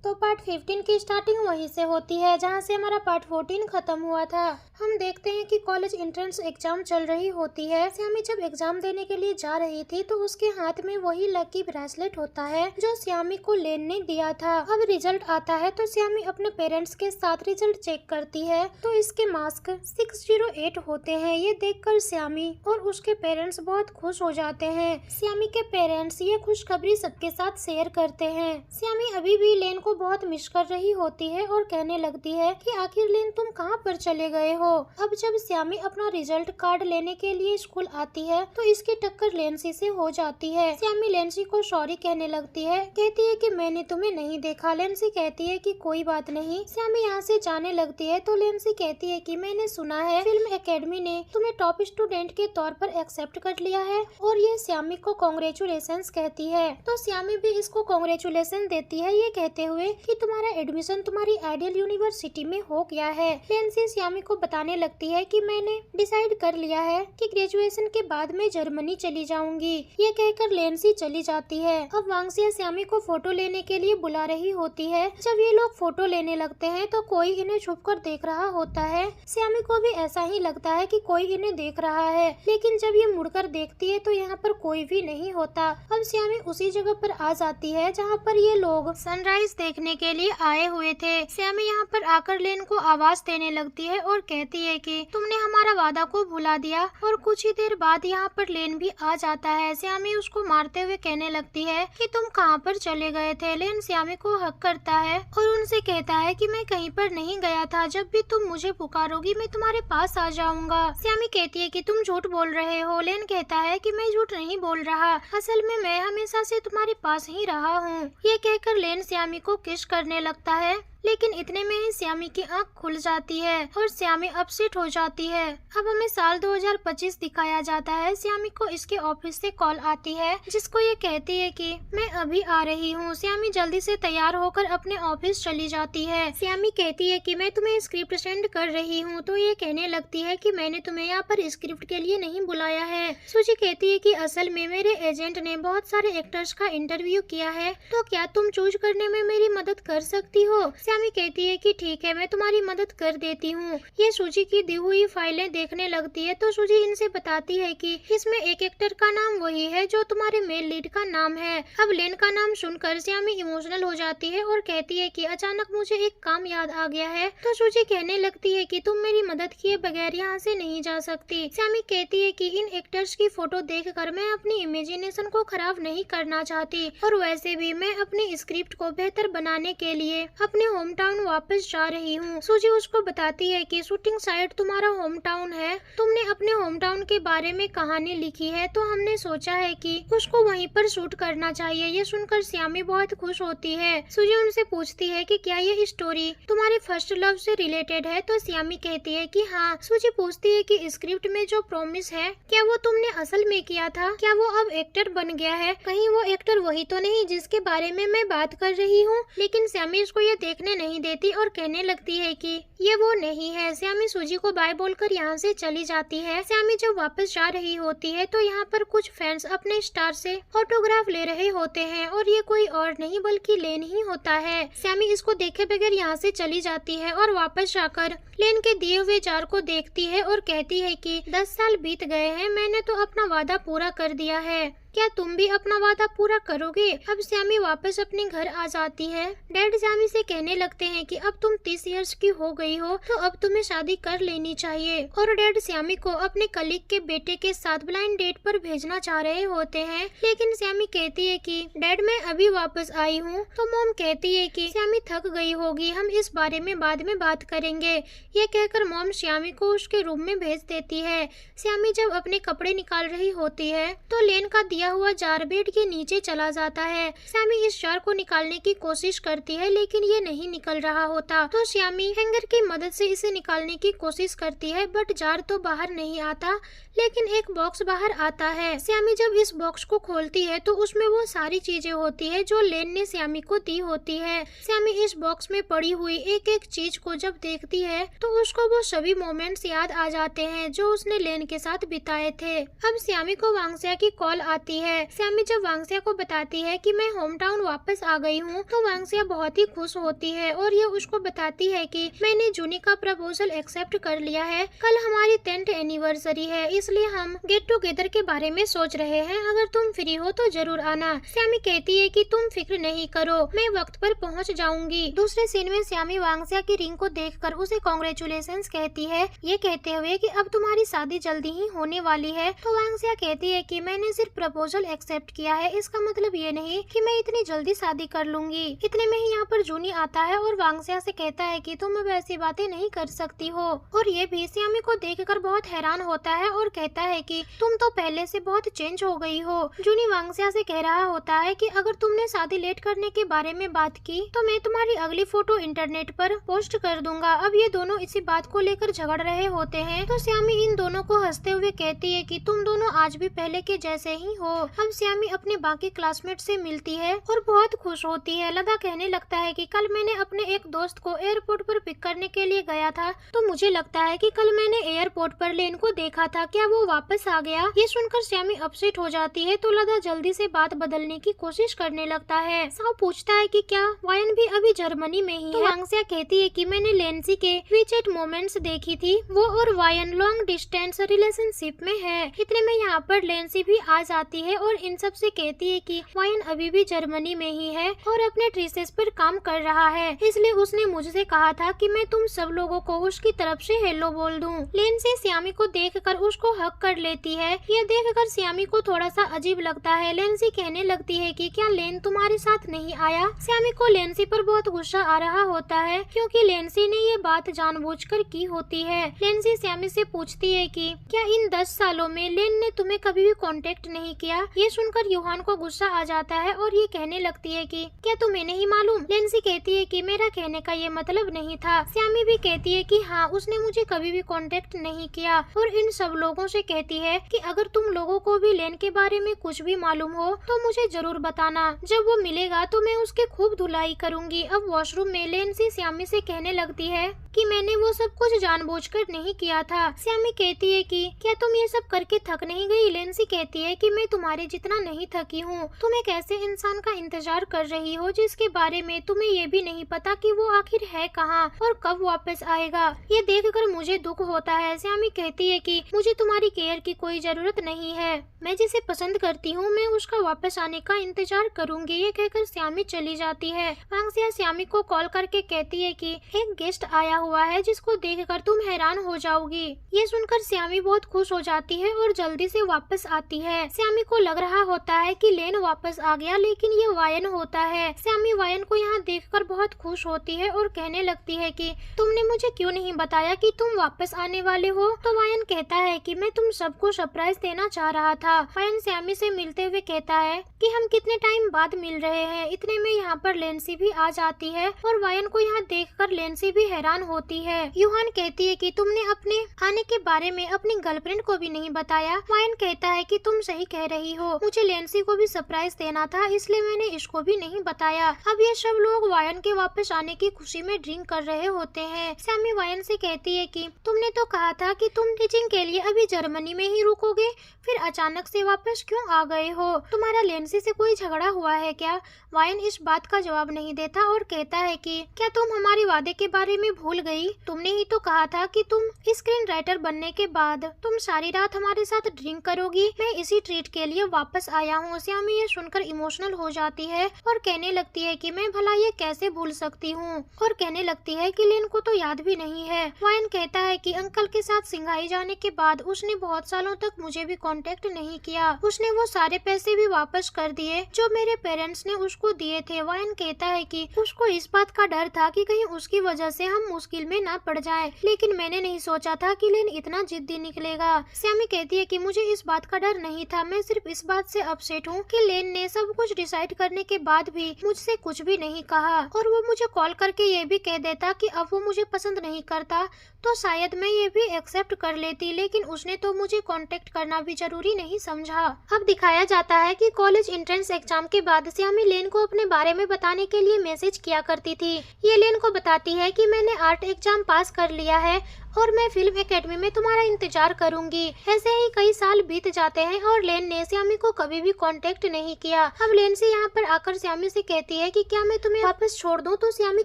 तो पार्ट 15 की स्टार्टिंग वहीं से होती है जहां से हमारा पार्ट 14 खत्म हुआ था। हम देखते हैं कि कॉलेज एंट्रेंस एग्जाम चल रही होती है। श्यामी जब एग्जाम देने के लिए जा रही थी तो उसके हाथ में वही लकी ब्रेसलेट होता है जो श्यामी को लेन ने दिया था। अब रिजल्ट आता है तो श्यामी अपने पेरेंट्स के साथ रिजल्ट चेक करती है तो इसके मार्क्स 608 होते हैं। ये देखकर श्यामी और उसके पेरेंट्स बहुत खुश हो जाते हैं। श्यामी के पेरेंट्स ये खुशखबरी सबके साथ शेयर करते हैं। श्यामी अभी भी लेन को बहुत मिस कर रही होती है और कहने लगती है कि आखिर लेन तुम कहाँ पर चले गए हो। अब जब श्यामी अपना रिजल्ट कार्ड लेने के लिए स्कूल आती है तो इसकी टक्कर लेंसी से हो जाती है। श्यामी लेंसी को सॉरी कहने लगती है, कहती है कि मैंने तुम्हें नहीं देखा। लेंसी कहती है कि कोई बात नहीं। श्यामी यहाँ से जाने लगती है तो लेंसी कहती है कि मैंने सुना है फिल्म एकेडमी ने तुम्हें टॉप स्टूडेंट के तौर पर एक्सेप्ट कर लिया है और ये श्यामी को कांग्रेचुलेशंस कहती है। तो श्यामी भी इसको कांग्रेचुलेशन देती है ये कहते हुए कि तुम्हारा एडमिशन तुम्हारी आइडियल यूनिवर्सिटी में हो गया है। लेंसी श्यामी को बताने लगती है कि मैंने डिसाइड कर लिया है कि ग्रेजुएशन के बाद मैं जर्मनी चली जाऊंगी। ये कहकर लेंसी चली जाती है। अब वांगसिया श्यामी को फोटो लेने के लिए बुला रही होती है। जब ये लोग फोटो लेने लगते हैं तो कोई इन्हें छुपकर देख रहा होता है। श्यामी को भी ऐसा ही लगता है कि कोई इन्हें देख रहा है, लेकिन जब ये मुड़कर देखती है तो यहाँ पर कोई भी नहीं होता। अब श्यामी उसी जगह पर आ जाती है जहाँ पर ये लोग सनराइज देखने के लिए आए हुए थे। श्यामी यहाँ पर आकर लेन को आवाज देने लगती है और कहती है कि तुमने हमारा वादा को भुला दिया। और कुछ ही देर बाद यहाँ पर लेन भी आ जाता है। श्यामी उसको मारते हुए कहने लगती है कि तुम कहाँ पर चले गए थे। लेन श्यामी को हक करता है और उनसे कहता है कि मैं कहीं पर नहीं गया था, जब भी तुम मुझे पुकारोगी मैं तुम्हारे पास आ जाऊंगा। श्यामी कहती है कि तुम झूठ बोल रहे हो। लेन कहता है कि मैं झूठ नहीं बोल रहा, असल में मैं हमेशा से तुम्हारे पास ही रहा हूँ। ये कहकर लेन श्यामी को किस करने लगता है, लेकिन इतने में ही श्यामी की आंख खुल जाती है और श्यामी अपसेट हो जाती है। अब हमें साल 2025 दिखाया जाता है। श्यामी को इसके ऑफिस से कॉल आती है जिसको ये कहती है कि मैं अभी आ रही हूँ। श्यामी जल्दी से तैयार होकर अपने ऑफिस चली जाती है। श्यामी कहती है कि मैं तुम्हें स्क्रिप्ट सेंड कर रही हूँ तो ये कहने लगती है कि मैंने तुम्हें यहाँ पर स्क्रिप्ट के लिए नहीं बुलाया है। सूजी कहती है कि असल में मेरे एजेंट ने बहुत सारे एक्टर्स का इंटरव्यू किया है, तो क्या तुम चूज करने में मेरी मदद कर सकती हो। श्यामी कहती है कि ठीक है मैं तुम्हारी मदद कर देती हूँ। ये सूजी की दी हुई फाइलें देखने लगती है तो सूजी इनसे बताती है कि इसमें एक एक्टर का नाम वही है जो तुम्हारे मेल लीड का नाम है। अब लेन का नाम सुनकर श्यामी इमोशनल हो जाती है और कहती है कि अचानक मुझे एक काम याद आ गया है। तो सूजी कहने लगती है कि तुम मेरी मदद किए बगैर यहाँ से नहीं जा सकती। श्यामी कहती है कि इन एक्टर्स की फोटो देखकर मैं अपनी इमेजिनेशन को खराब नहीं करना चाहती और वैसे भी मैं अपनी स्क्रिप्ट को बेहतर बनाने के लिए अपने होम टाउन वापस जा रही हूँ। सूजी उसको बताती है कि शूटिंग साइट तुम्हारा होम टाउन है, तुमने अपने होम टाउन के बारे में कहानी लिखी है तो हमने सोचा है कि उसको वहीं पर शूट करना चाहिए। ये सुनकर श्यामी बहुत खुश होती है। सूजी उनसे पूछती है कि क्या ये स्टोरी तुम्हारे फर्स्ट लव से रिलेटेड है, तो श्यामी कहती है कि हाँ। सूजी पूछती है कि स्क्रिप्ट में जो प्रॉमिस है क्या वो तुमने असल में किया था, क्या वो अब एक्टर बन गया है, कहीं वो एक्टर वही तो नहीं जिसके बारे में मैं बात कर रही हूँ। लेकिन श्यामी इसको ये देखने नहीं देती और कहने लगती है कि ये वो नहीं है। श्यामी सूजी को बाय बोलकर यहाँ से चली जाती है। श्यामी जब वापस जा रही होती है तो यहाँ पर कुछ फैंस अपने स्टार से ऑटोग्राफ ले रहे होते हैं और ये कोई और नहीं बल्कि लेन ही होता है। श्यामी इसको देखे बगैर यहाँ से चली जाती है और वापस जाकर लेन के दिए हुए जार को देखती है और कहती है कि 10 साल बीत गए हैं, मैंने तो अपना वादा पूरा कर दिया है, क्या तुम भी अपना वादा पूरा करोगे। अब श्यामी वापस अपने घर आ जाती है। डैड श्यामी से कहने लगते हैं कि अब तुम 30 इयर्स की हो गई हो तो अब तुम्हें शादी कर लेनी चाहिए। और डैड श्यामी को अपने कलीग के बेटे के साथ ब्लाइंड डेट पर भेजना चाह रहे होते हैं, लेकिन श्यामी कहती है कि डैड मैं अभी वापस आई हूँ। तो मॉम कहती है कि श्यामी थक गई होगी, हम इस बारे में बाद में बात करेंगे। ये कहकर मॉम श्यामी को उसके रूम में भेज देती है। श्यामी जब अपने कपड़े निकाल रही होती है तो लेन का दिया हुआ जार बेड के नीचे चला जाता है। श्यामी इस जार को निकालने की कोशिश करती है लेकिन ये नहीं निकल रहा होता, तो श्यामी हैंगर की मदद से इसे निकालने की कोशिश करती है बट जार तो बाहर नहीं आता, लेकिन एक बॉक्स बाहर आता है। श्यामी जब इस बॉक्स को खोलती है तो उसमें वो सारी चीजें होती है जो लेन ने श्यामी को दी होती है। श्यामी इस बॉक्स में पड़ी हुई एक एक चीज को जब देखती है तो उसको वो सभी मोमेंट्स याद आ जाते हैं जो उसने लेन के साथ बिताए थे। अब श्यामी को वांगसिया की कॉल आती जाती है। श्यामी जब वांगसिया को बताती है कि मैं होम टाउन वापस आ गई हूँ तो वांगसिया बहुत ही खुश होती है और ये उसको बताती है कि मैंने जूनी का प्रपोजल एक्सेप्ट कर लिया है। कल हमारी 10th एनिवर्सरी है, इसलिए हम गेट टुगेदर के बारे में सोच रहे हैं। अगर तुम फ्री हो तो जरूर आना। श्यामी कहती है कि तुम फिक्र नहीं करो, मैं वक्त पर पहुंच जाऊंगी। दूसरे सीन में श्यामी वांगसिया की रिंग को देखकर उसे कांग्रेचुलेशंस कहती है, ये कहते हुए कि अब तुम्हारी शादी जल्दी ही होने वाली है। तो वांगसिया कहती है कि मैंने सिर्फ प्रपोजल एक्सेप्ट किया है, इसका मतलब ये नहीं कि मैं इतनी जल्दी शादी कर लूंगी। इतने में ही यहाँ पर जूनी आता है और वांगसिया से कहता है कि तुम अब ऐसी बातें नहीं कर सकती हो। और ये भी श्यामी को देखकर बहुत हैरान होता है और कहता है कि तुम तो पहले से बहुत चेंज हो गई हो। जूनी वांगसिया से कह रहा होता है कि अगर तुमने शादी लेट करने के बारे में बात की तो मैं तुम्हारी अगली फोटो इंटरनेट पर पोस्ट कर दूंगा। अब ये दोनों इसी बात को लेकर झगड़ रहे होते हैं तो श्यामी इन दोनों को हंसते हुए कहती है कि तुम दोनों आज भी पहले के जैसे ही हो। अब श्यामी अपने बाकी क्लासमेट से मिलती है और बहुत खुश होती है। लता कहने लगता है कि कल मैंने अपने एक दोस्त को एयरपोर्ट पर पिक करने के लिए गया था तो मुझे लगता है कि कल मैंने एयरपोर्ट पर लेन को देखा था, क्या वो वापस आ गया? ये सुनकर श्यामी अपसेट हो जाती है तो लता जल्दी से बात बदलने की कोशिश करने लगता है। साव पूछता है कि क्या वायन भी अभी जर्मनी में ही है? वांगसिया कहती है कि मैंने लेंसी के वीचैट मोमेंट्स देखी थी, वो और वायन लॉन्ग डिस्टेंस रिलेशनशिप में है। इतने में यहाँ पर लेंसी भी आ जाती है और इन सब से कहती है कि वायन अभी भी जर्मनी में ही है और अपने थीसिस पर काम कर रहा है, इसलिए उसने मुझसे कहा था कि मैं तुम सब लोगों को उसकी तरफ से हेलो बोल दूं। लेंसी श्यामी को देखकर उसको हक कर लेती है। ये देखकर श्यामी को थोड़ा सा अजीब लगता है। लेंसी कहने लगती है कि क्या लेन तुम्हारे साथ नहीं आया? श्यामी को लेंसी पर बहुत गुस्सा आ रहा होता है क्योंकि लेंसी ने ये बात जानबूझकर की होती है। लेंसी श्यामी से पूछती है कि क्या इन 10 सालों में लेन ने तुम्हें कभी भी कांटेक्ट नहीं किया? ये सुनकर यूहान को गुस्सा आ जाता है और ये कहने लगती है कि क्या तुम्हें नहीं मालूम? लेंसी कहती है कि मेरा कहने का ये मतलब नहीं था। श्यामी भी कहती है कि हाँ, उसने मुझे कभी भी कांटेक्ट नहीं किया और इन सब लोगों से कहती है कि अगर तुम लोगों को भी लेन के बारे में कुछ भी मालूम हो तो मुझे जरूर बताना। जब वो मिलेगा तो मैं उसके खूब धुलाई करूंगी। अब वॉशरूम में लेंसी श्यामी से कहने लगती है कि मैंने वो सब कुछ जानबूझकर नहीं किया था। श्यामी कहती है कि क्या तुम ये सब करके थक नहीं गई? लेंसी कहती है कि मैं तुम्हारे जितना नहीं थकी हूँ। तुम एक ऐसे इंसान का इंतजार कर रही हो जिसके बारे में तुम्हें ये भी नहीं पता कि वो आखिर है कहाँ और कब वापस आएगा। ये देखकर मुझे दुख होता है। श्यामी कहती है कि मुझे तुम्हारी केयर की कोई जरूरत नहीं है, मैं जिसे पसंद करती हूँ मैं उसका वापस आने का इंतजार करूंगी। ये कहकर श्यामी चली जाती है। वांगसिया श्यामी को कॉल करके कहती है कि एक गेस्ट आया हुआ है जिसको देखकर तुम हैरान हो जाओगी। ये सुनकर श्यामी बहुत खुश हो जाती है और जल्दी से वापस आती है। श्यामी को लग रहा होता है कि लेन वापस आ गया, लेकिन ये वायन होता है। श्यामी वायन को यहाँ देखकर बहुत खुश होती है और कहने लगती है कि तुमने मुझे क्यों नहीं बताया कि तुम वापस आने वाले हो? तो वायन कहता है कि मैं तुम सबको सरप्राइज देना चाह रहा था। वायन श्यामी से मिलते हुए कहता है कि हम कितने टाइम बाद मिल रहे हैं। इतने में यहाँ पर लेंसी भी आ जाती है और वायन को यहाँ देखकर लेंसी भी हैरान होती है। यूहान कहती है कि तुमने अपने आने के बारे में अपनी गर्लफ्रेंड को भी नहीं बताया। वायन कहता है कि तुम सही कह रही हो, मुझे लेंसी को भी सरप्राइज देना था, इसलिए मैंने इसको भी नहीं बताया। अब ये सब लोग वायन के वापस आने की खुशी में ड्रिंक कर रहे होते हैं। श्यामी वायन से कहती है कि तुमने तो कहा था कि तुम टीचिंग के लिए अभी जर्मनी में ही रुकोगे, फिर अचानक से वापस क्यों आ गए हो? तुम्हारा लेंसी से कोई झगड़ा हुआ है क्या? वायन इस बात का जवाब नहीं देता और कहता है कि क्या तुम हमारे वादे के बारे में भूल गई? तुमने ही तो कहा था कि तुम स्क्रीन राइटर बनने के बाद तुम सारी रात हमारे साथ ड्रिंक करोगी। मैं इसी ट्रीट के लिए वापस आया हूँ। श्यामी ये सुनकर इमोशनल हो जाती है और कहने लगती है कि मैं भला ये कैसे भूल सकती हूँ, और कहने लगती है कि लेन को तो याद भी नहीं है। वायन कहता है कि अंकल के साथ सिंघाई जाने के बाद उसने बहुत सालों तक मुझे भी कांटेक्ट नहीं किया। उसने वो सारे पैसे भी वापस कर दिए जो मेरे पेरेंट्स ने उसको दिए थे। वायन कहता है कि उसको इस बात का डर था कि कहीं उसकी वजह से हम मुश्किल में ना पड़ जाएं, लेकिन मैंने नहीं सोचा था कि लेन इतना जिद्दी निकलेगा। श्यामी कहती है कि मुझे इस बात का डर नहीं था, मैं सिर्फ इस बात से अपसेट हूँ कि लेन ने सब कुछ डिसाइड करने के बाद भी मुझसे कुछ भी नहीं कहा, और वो मुझे कॉल करके ये भी कह देता कि अब वो मुझे पसंद नहीं करता तो शायद मैं ये भी एक्सेप्ट कर लेती, लेकिन उसने तो मुझे कांटेक्ट करना भी जरूरी नहीं समझा। अब दिखाया जाता है कि कॉलेज एंट्रेंस एग्जाम के बाद श्यामी लेन को अपने बारे में बताने के लिए मैसेज किया करती थी। ये लेन को बताती है कि मैंने आर्ट एग्जाम पास कर लिया है और मैं फिल्म एकेडमी में तुम्हारा इंतजार करूंगी। ऐसे ही कई साल बीत जाते हैं और लेन ने श्यामी को कभी भी कांटेक्ट नहीं किया। अब लेन से यहाँ पर आकर श्यामी से कहती है कि क्या मैं तुम्हें वापस छोड़ दूं, तो श्यामी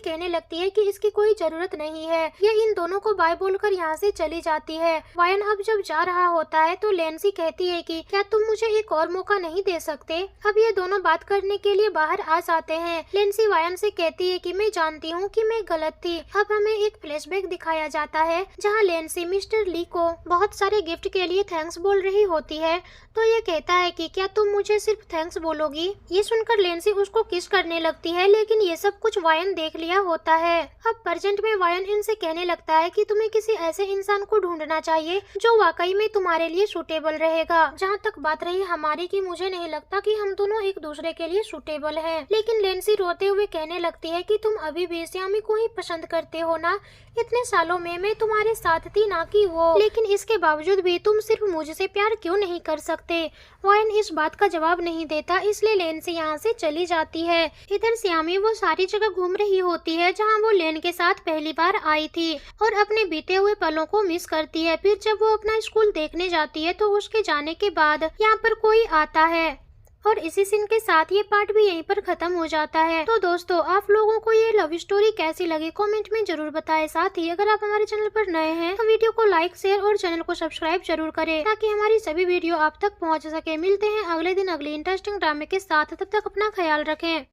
कहने लगती है कि इसकी कोई जरूरत नहीं है। यह इन दोनों को बाय बोलकर यहाँ से चली जाती है। वायन अब जब जा रहा होता है तो लेंसी कहती है कि क्या तुम मुझे एक और मौका नहीं दे सकते। अब ये दोनों बात करने के लिए बाहर आ जाते हैं। लेंसी वायन से कहती है कि मैं जानती हूँ कि मैं गलत थी। अब हमें एक फ्लैशबैक दिखाया जाता है जहाँ लेंसी मिस्टर ली को बहुत सारे गिफ्ट के लिए थैंक्स बोल रही होती है। तो ये कहता है कि क्या तुम मुझे सिर्फ थैंक्स बोलोगी। ये सुनकर लेंसी उसको किस करने लगती है, लेकिन ये सब कुछ वायन देख लिया होता है। अब प्रेजेंट में वायन इनसे कहने लगता है कि तुम्हें किसी ऐसे इंसान को ढूंढना चाहिए जो वाकई में तुम्हारे लिए सूटेबल रहेगा। जहाँ तक बात रही हमारी की, मुझे नहीं लगता कि हम दोनों एक दूसरे के लिए सूटेबल हैं। लेकिन लेंसी रोते हुए कहने लगती है कि तुम अभी भी श्यामी को ही पसंद करते हो ना। इतने सालों में मैं तुम्हारे साथ थी ना कि वो, लेकिन इसके बावजूद भी तुम सिर्फ मुझसे प्यार क्यों नहीं कर सकते। वायन इस बात का जवाब नहीं देता, इसलिए लेन से यहाँ से चली जाती है। इधर श्यामी वो सारी जगह घूम रही होती है जहाँ वो लेन के साथ पहली बार आई थी और अपने बीते हुए पलों को मिस करती है। फिर जब वो अपना स्कूल देखने जाती है तो उसके जाने के बाद यहाँ पर कोई आता है और इसी सीन के साथ ये पार्ट भी यहीं पर खत्म हो जाता है। तो दोस्तों, आप लोगों को ये लव स्टोरी कैसी लगी कमेंट में जरूर बताएं। साथ ही अगर आप हमारे चैनल पर नए हैं तो वीडियो को लाइक, शेयर और चैनल को सब्सक्राइब जरूर करें ताकि हमारी सभी वीडियो आप तक पहुंच सके। मिलते हैं अगले दिन अगली इंटरेस्टिंग ड्रामे के साथ, तब तक अपना ख्याल रखें।